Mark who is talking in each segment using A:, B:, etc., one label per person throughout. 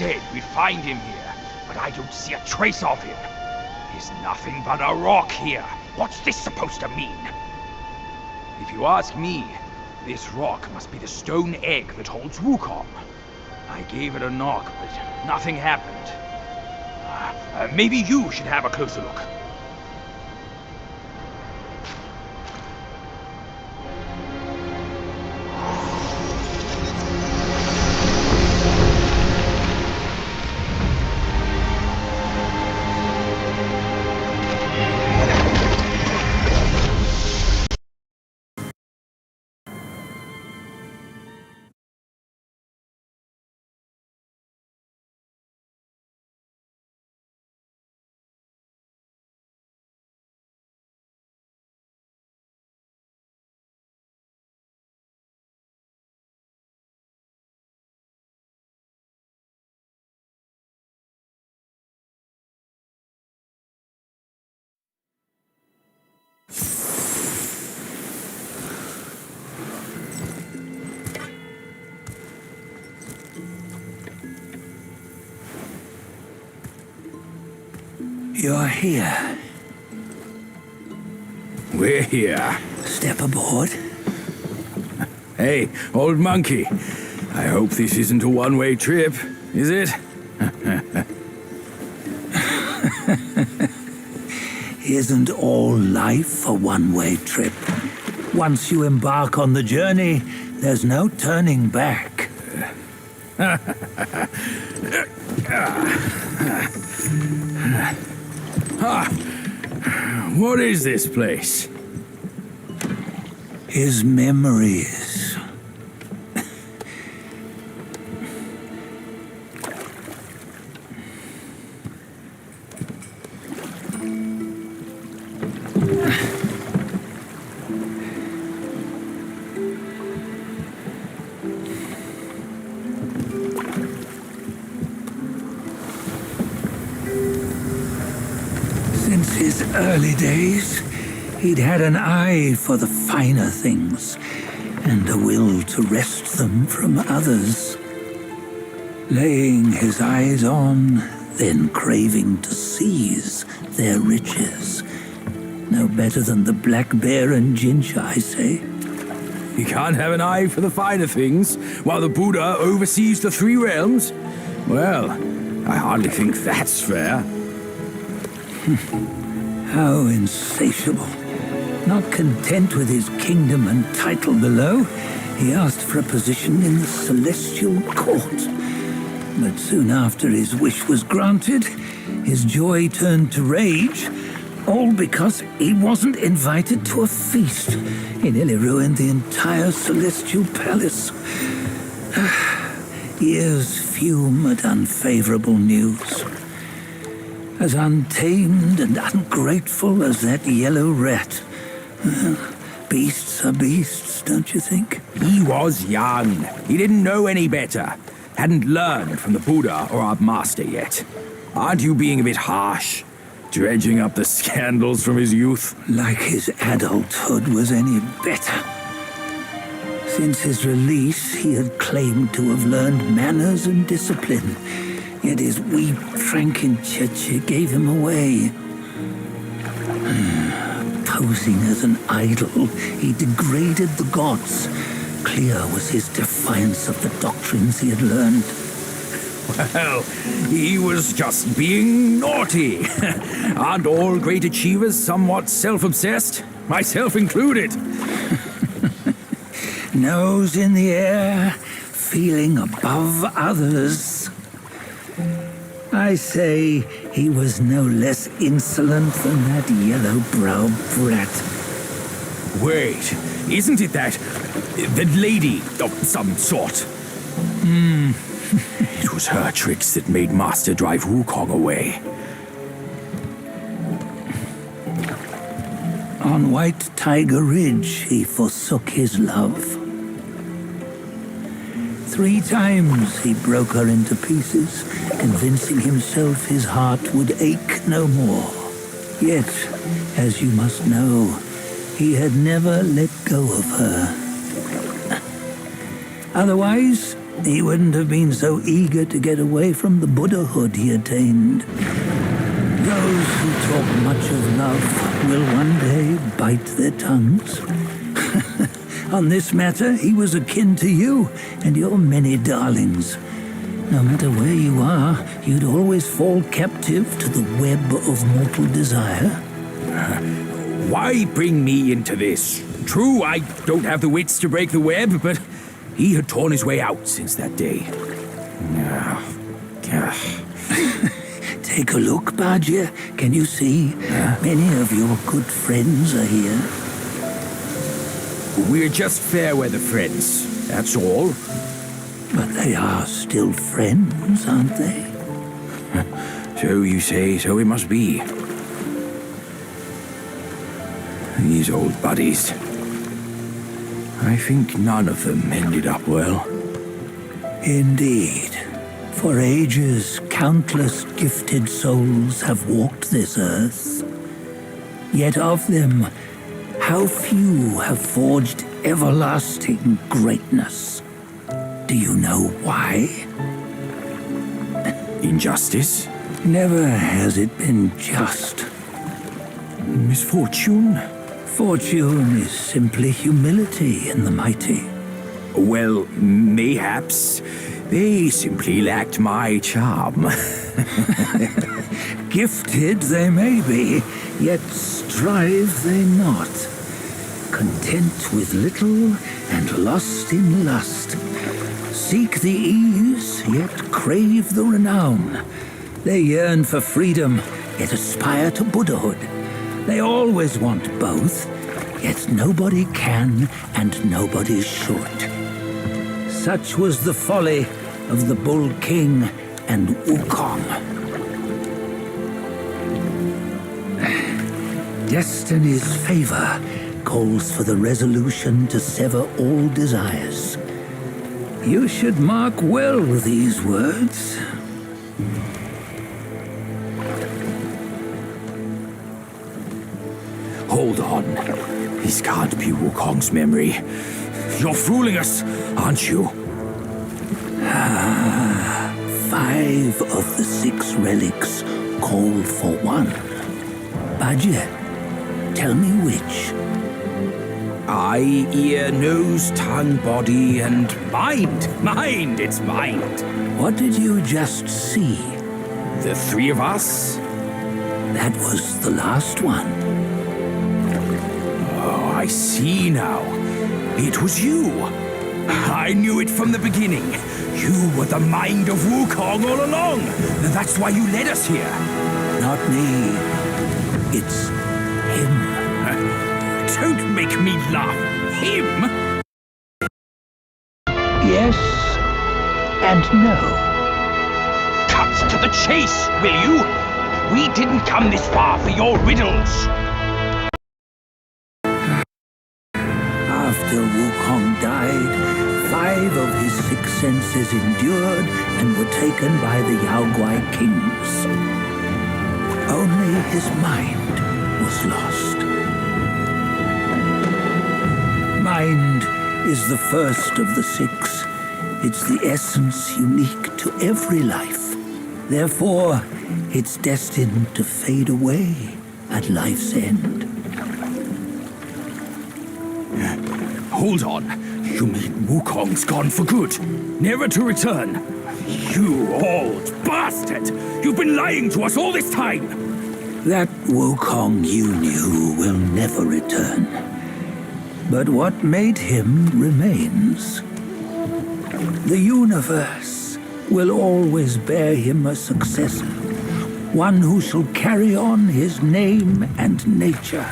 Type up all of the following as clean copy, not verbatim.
A: said we'd find him here, but I don't see a trace of him. There's nothing but a rock here. What's this supposed to mean? If you ask me, this rock must be the stone egg that holds Wukong. I gave it a knock, but nothing happened. Maybe you should have a closer look.
B: You're here.
C: We're here.
B: Step aboard.
C: Hey, old monkey. I hope this isn't a one-way trip, is it?
B: Isn't all life a one-way trip? Once you embark on the journey, there's no turning back.
C: What is this place?
B: His memories. Since his early days, he'd had an eye for the finer things, and a will to wrest them from others. Laying his eyes on, then craving to seize their riches. No better than the black bear and ginger, I say.
C: You can't have an eye for the finer things, while the Buddha oversees the three realms? Well, I hardly think that's fair.
B: How insatiable. Not content with his kingdom and title below, he asked for a position in the celestial court. But soon after his wish was granted, his joy turned to rage, all because he wasn't invited to a feast. He nearly ruined the entire celestial palace. Ears fume at unfavorable news. As untamed and ungrateful as that yellow rat. Beasts are beasts, don't you think?
C: He was young. He didn't know any better. Hadn't learned from the Buddha or our master yet. Aren't you being a bit harsh? Dredging up the scandals from his youth?
B: Like his adulthood was any better. Since his release, he had claimed to have learned manners and discipline. Yet his weak Frankenchurch gave him away. Posing as an idol, he degraded the gods. Clear was his defiance of the doctrines he had learned.
C: Well, he was just being naughty. Aren't all great achievers somewhat self-obsessed? Myself included.
B: Nose in the air, feeling above others. I say he was no less insolent than that yellow-browed brat.
C: Wait, isn't it that lady of some sort? It was her tricks that made Master drive Wukong away.
B: On White Tiger Ridge, he forsook his love. 3 times he broke her into pieces, convincing himself his heart would ache no more. Yet, as you must know, he had never let go of her. Otherwise, he wouldn't have been so eager to get away from the Buddhahood he attained. Those who talk much of love will one day bite their tongues. On this matter, he was akin to you and your many darlings. No matter where you are, you'd always fall captive to the web of mortal desire.
C: Why bring me into this? True, I don't have the wits to break the web, but he had torn his way out since that day.
B: Take a look, Bajia. Can you see? Many of your good friends are here.
C: We're just fair-weather friends, that's all.
B: But they are still friends, aren't they?
C: So you say, so it must be. These old buddies. I think none of them ended up well.
B: Indeed. For ages, countless gifted souls have walked this earth. Yet of them, how few have forged everlasting greatness? Do you know why?
C: Injustice?
B: Never has it been just.
C: Misfortune?
B: Fortune is simply humility in the mighty.
C: Well, mayhaps they simply lacked my charm.
B: Gifted they may be, yet strive they not. Content with little and lost in lust. Seek the ease, yet crave the renown. They yearn for freedom, yet aspire to Buddhahood. They always want both, yet nobody can and nobody should. Such was the folly of the Bull King and Wukong. Destiny's favor calls for the resolution to sever all desires. You should mark well these words.
C: Hold on. This can't be Wukong's memory. You're fooling us, aren't you?
B: 5 of the 6 relics call for one. Bajie, tell me which.
C: Eye, ear, nose, tongue, body, and mind. Mind, it's mind.
B: What did you just see?
C: The 3 of us?
B: That was the last one.
C: Oh, I see now. It was you. I knew it from the beginning. You were the mind of Wukong all along. That's why you led us here.
B: Not me. It's him.
C: Don't make me laugh. Him?
B: Yes and no.
A: Cut to the chase, will you? We didn't come this far for your riddles.
B: After Wukong died, 5 of his 6 senses endured and were taken by the Yaogwai kings. Only his mind was lost. Mind is the first of the 6. It's the essence unique to every life. Therefore, it's destined to fade away at life's end.
C: Hold on. You mean Wukong's gone for good? Never to return? You old bastard! You've been lying to us all this time!
B: That Wukong you knew will never return. But what made him remains. The universe will always bear him a successor, one who shall carry on his name and nature.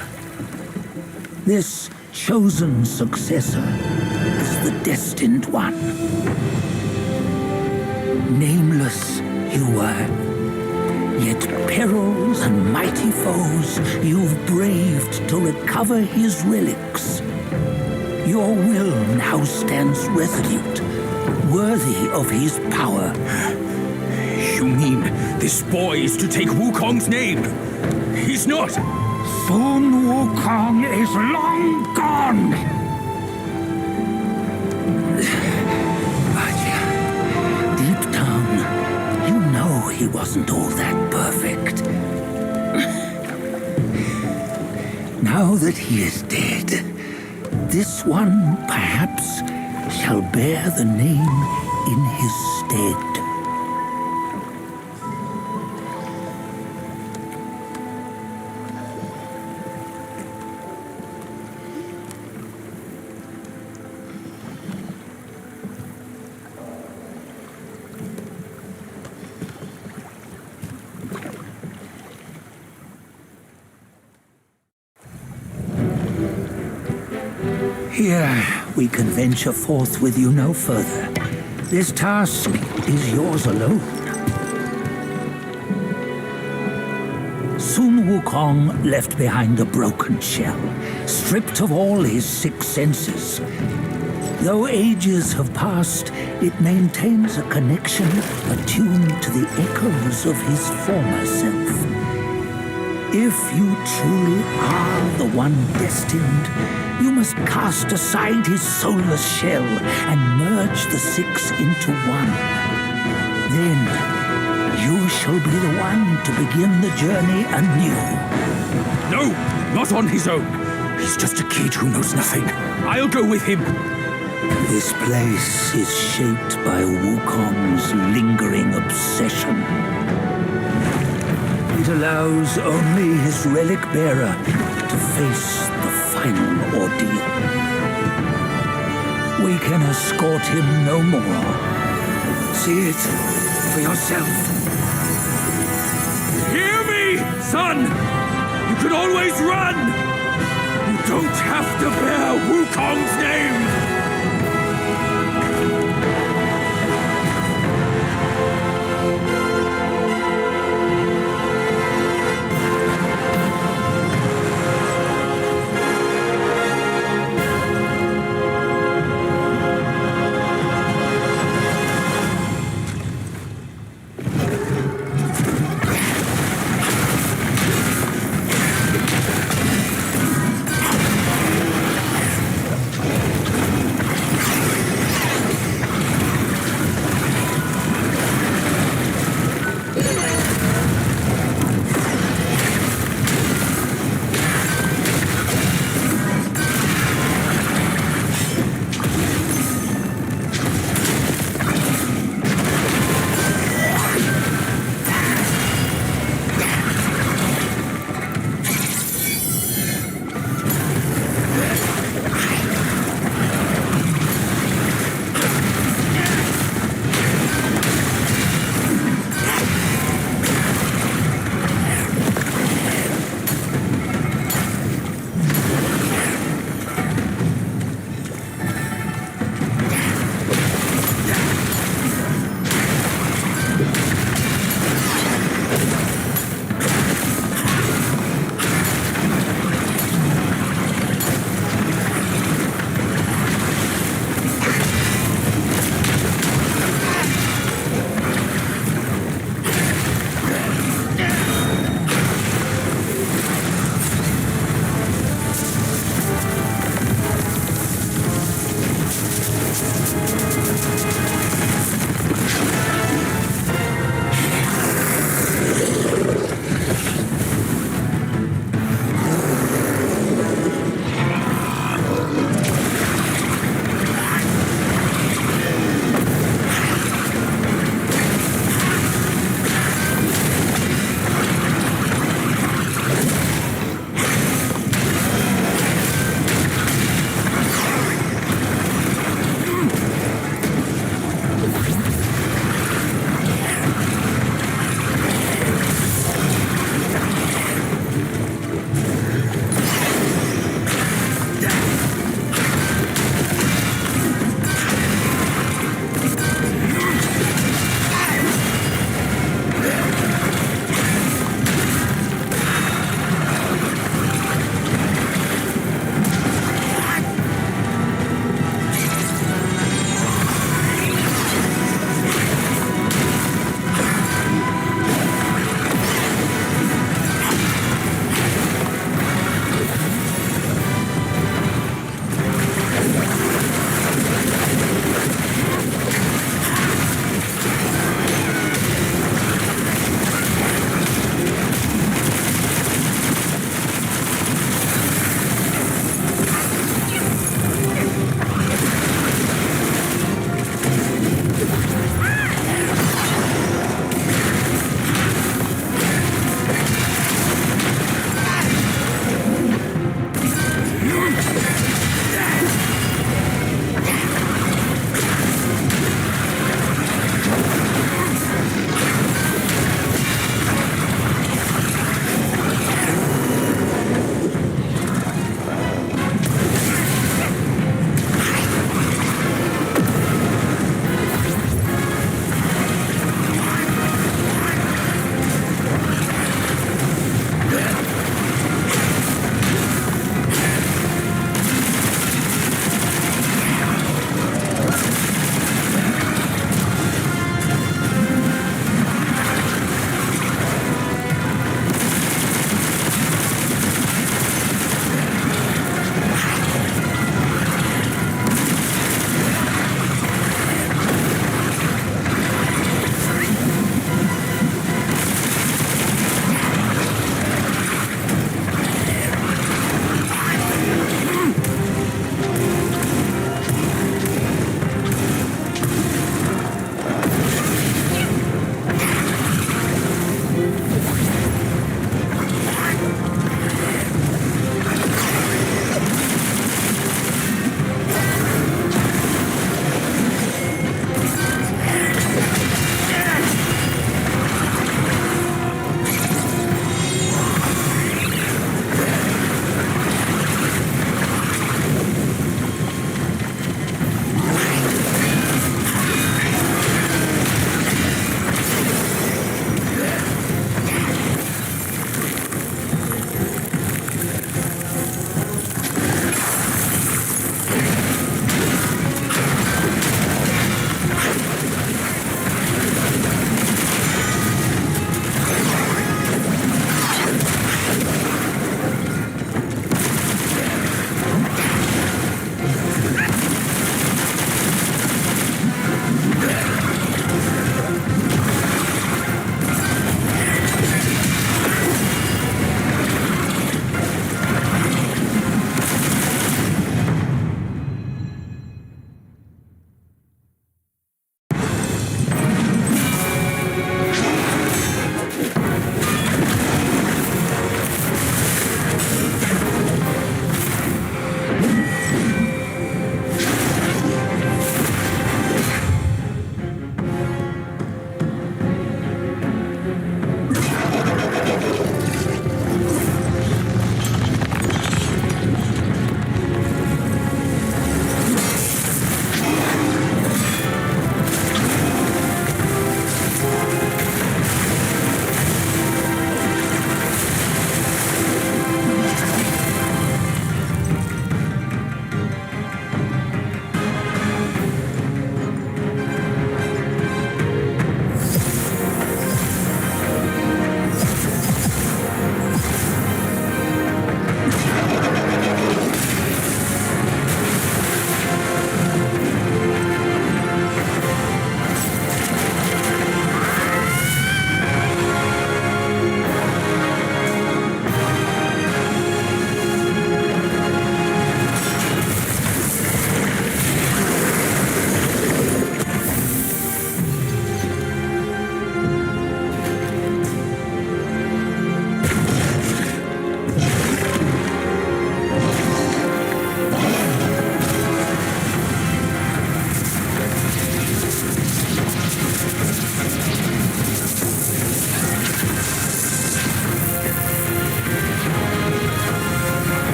B: This chosen successor is the destined one. Nameless you were, yet perils and mighty foes you've braved to recover his relics. Your will now stands resolute, worthy of his power.
C: You mean this boy is to take Wukong's name? He's not!
B: Sun Wukong is long gone! Bajia, he wasn't all that perfect. Now that he is dead, this one perhaps shall bear the name in his stead. Here, we can venture forth with you no further. This task is yours alone. Sun Wukong left behind a broken shell, stripped of all his 6 senses. Though ages have passed, it maintains a connection attuned to the echoes of his former self. If you truly are the one destined, you must cast aside his soulless shell and merge the 6 into one. Then, you shall be the one to begin the journey anew.
C: No, not on his own. He's just a kid who knows nothing. I'll go with him.
B: This place is shaped by Wukong's lingering obsession. It allows only his relic bearer to face the final ordeal. We can escort him no more. See it for yourself.
C: Hear me, son! You can always run! You don't have to bear Wukong's name!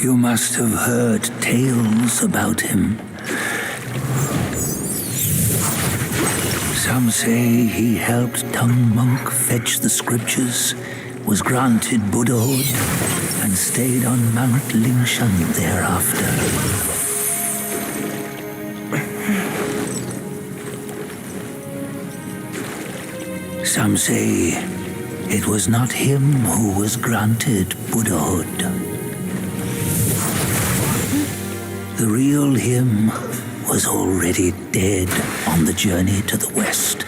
B: You must have heard tales about him. Some say he helped Tung Monk fetch the scriptures, was granted Buddhahood, and stayed on Mount Lingshan thereafter. Some say it was not him who was granted Buddhahood. The real him was already dead on the journey to the west.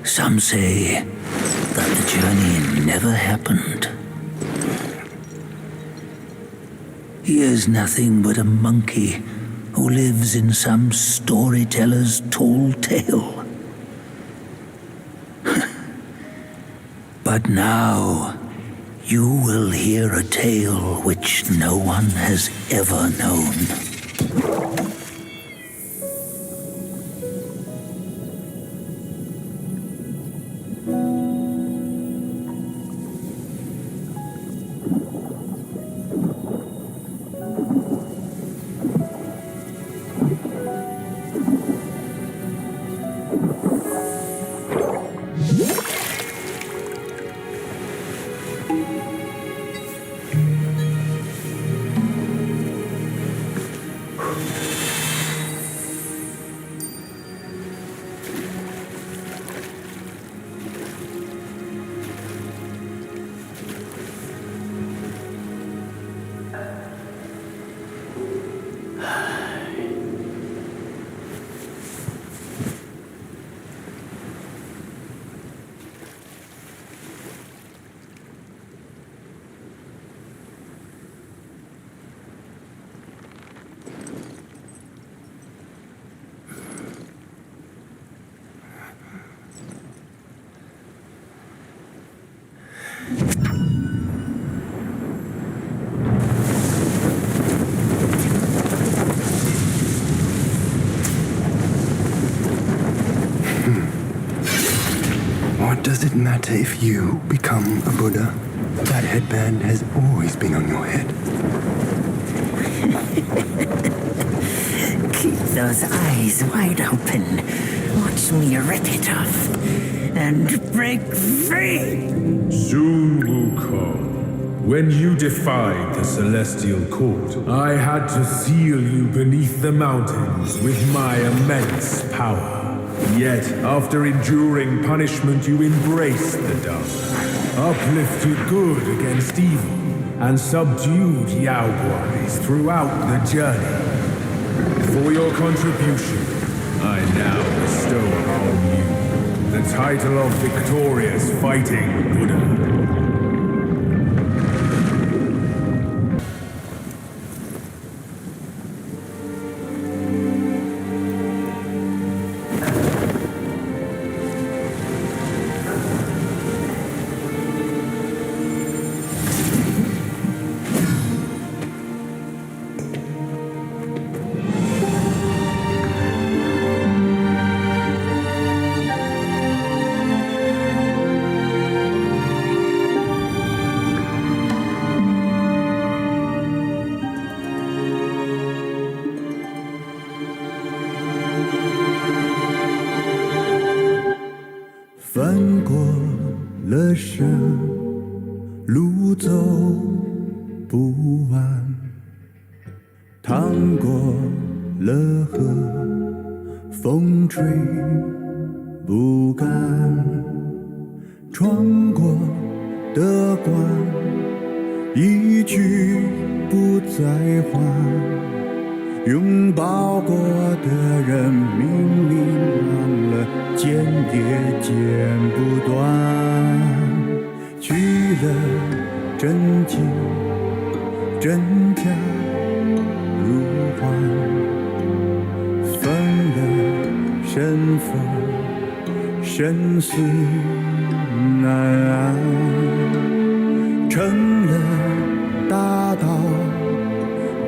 B: Some say that the journey never happened. He is nothing but a monkey who lives in some storyteller's tall tale. But now, you will hear a tale which no one has ever known.
D: What does it matter if you become a Buddha? That headband has always been on your head.
E: Keep those eyes wide open. Watch me rip it off and break free.
F: Sun Wukong, when you defied the Celestial Court, I had to seal you beneath the mountains with my immense power. Yet, after enduring punishment, you embraced the dark, uplifted good against evil, and subdued Yao Guys throughout the journey. For your contribution, I now bestow upon you the title of Victorious Fighting Buddha.
D: 翻过了山，路走不完；趟过了河，风吹不干。穿过的关，一去不再还。拥抱过的人，明明忘了，剪也剪不断。去了真情，真假如幻；分了身份，生死难安。成了大道，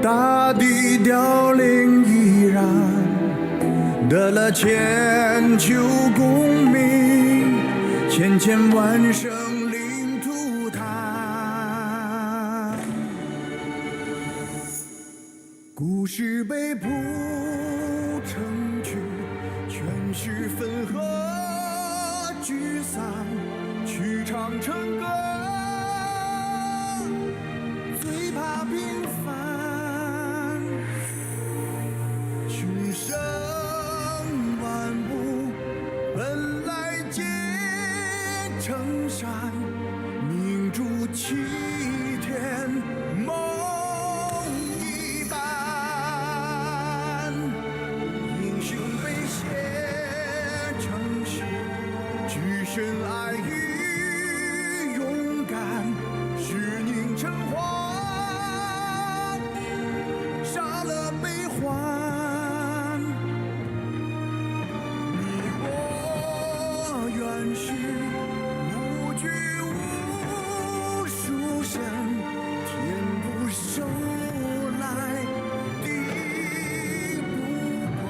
D: 大地凋零依然，得了千秋功名，千千万生领土故事被谱成曲，全是分合聚散，曲唱成歌，最怕平凡。群生万物本来皆成山，凝铸齐天梦一般。英雄被写成诗，只剩爱与勇敢，是凝成花，杀了悲欢。你我原是无惧无数神，天不收来地不管。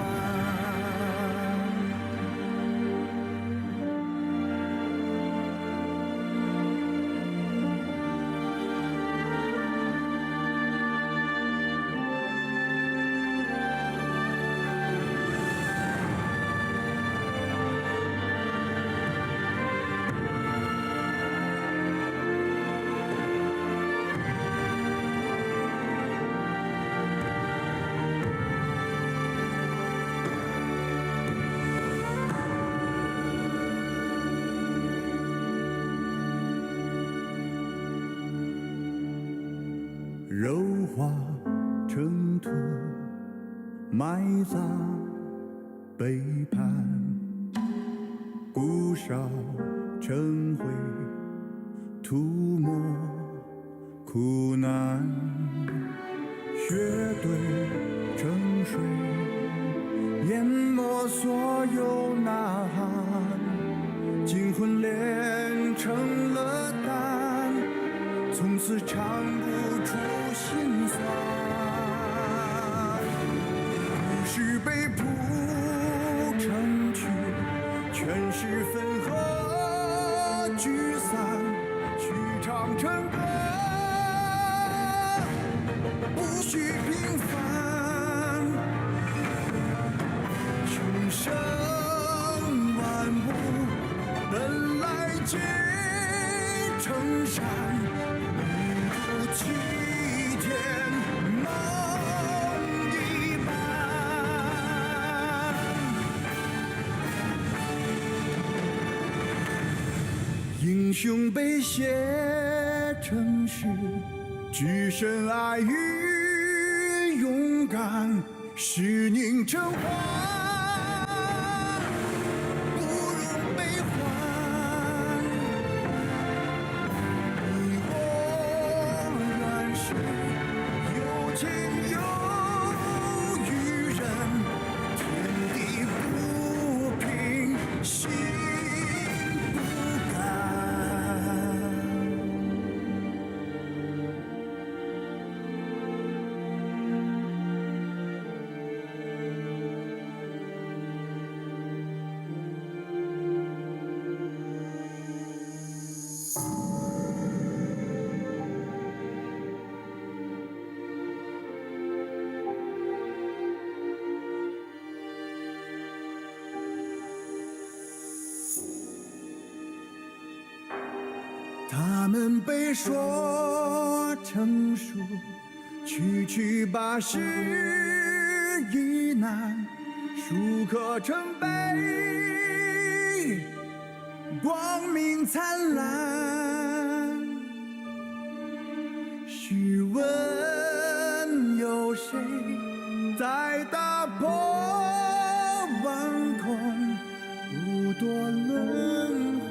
D: 肉化成土，埋葬背叛，骨烧成灰，涂抹苦难，血兑成水，淹没所有呐喊，精魂炼成了丹，从此尝不出心酸。故事被谱成曲，全是分合聚散，曲唱成歌，不许平凡。群生万物本来皆成山，齐天梦一般。英雄被写成诗，只剩爱与勇敢，是凝成花，不容悲欢。你我原是有情有义人，天地不平，心不甘。他们被说成书，区区八十一难，书刻成碑，光明灿烂。试问有谁在打破万空，不堕轮回？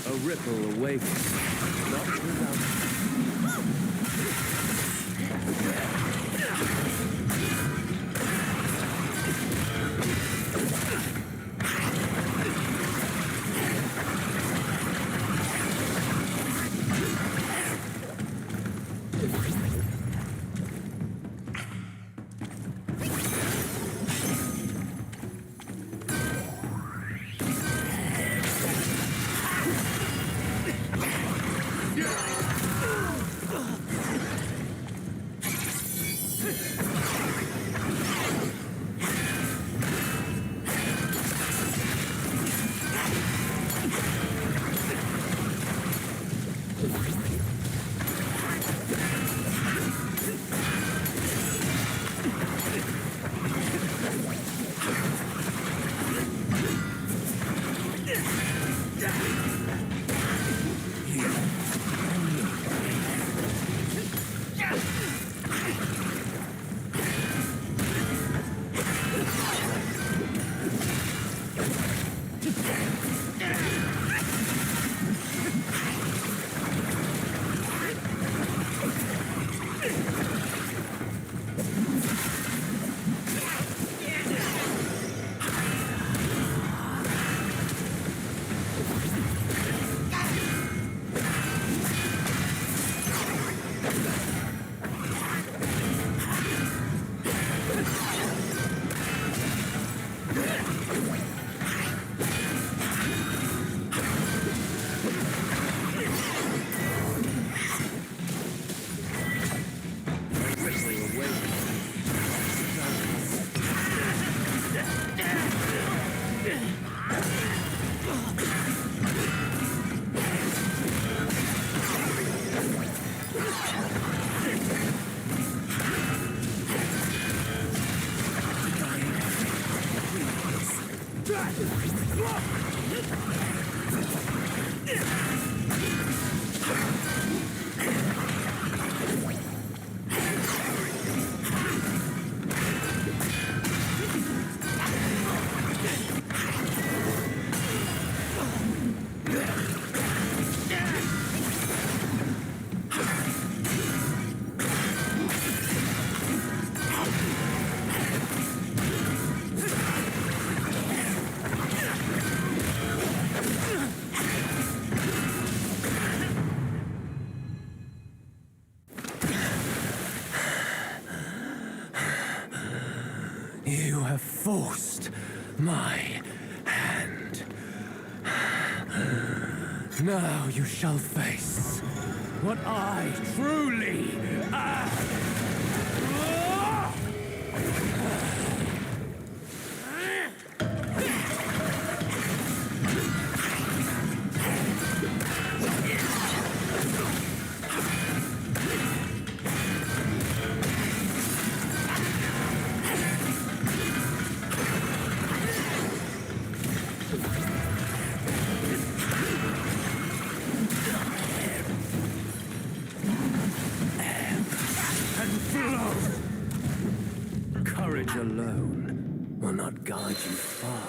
C: A ripple awakens, not without... You have forced my hand. Now you shall face what I truly am. Courage alone will not guide you far.